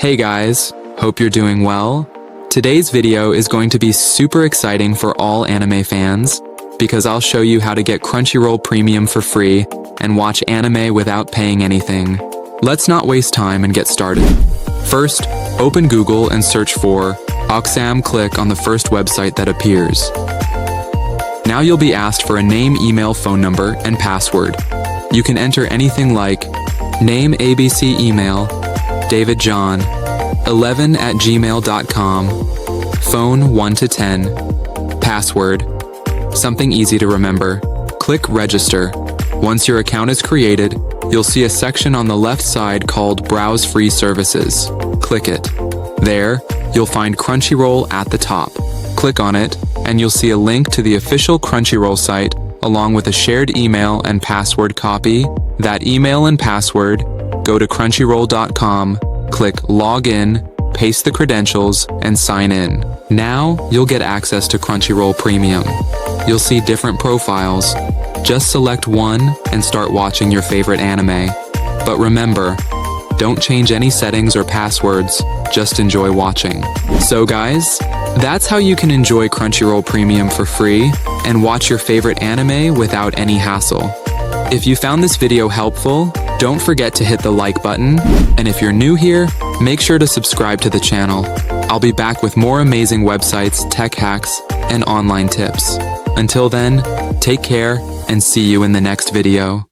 Hey guys, hope you're doing well. Today's video is going to be super exciting for all anime fans because I'll show you how to get Crunchyroll Premium for free and watch anime without paying anything. Let's not waste time and get started. First, open Google and search for Oxam. Click on the first website that appears. Now you'll be asked for a name, email, phone number, and password. You can enter anything like name, ABC, email, David John, 11@gmail.com, phone 1 to 10, password, something easy to remember. Click register. Once your account is created, you'll see a section on the left side called Browse Free Services. Click it. There, you'll find Crunchyroll at the top. Click on it, and you'll see a link to the official Crunchyroll site along with a shared email and password copy. That email and password, go to crunchyroll.com, click Login, paste the credentials, and sign in. Now, you'll get access to Crunchyroll Premium. You'll see different profiles. Just select one and start watching your favorite anime. But remember, don't change any settings or passwords, just enjoy watching. So guys, that's how you can enjoy Crunchyroll Premium for free and watch your favorite anime without any hassle. If you found this video helpful, don't forget to hit the like button, and if you're new here, make sure to subscribe to the channel. I'll be back with more amazing websites, tech hacks, and online tips. Until then, take care and see you in the next video.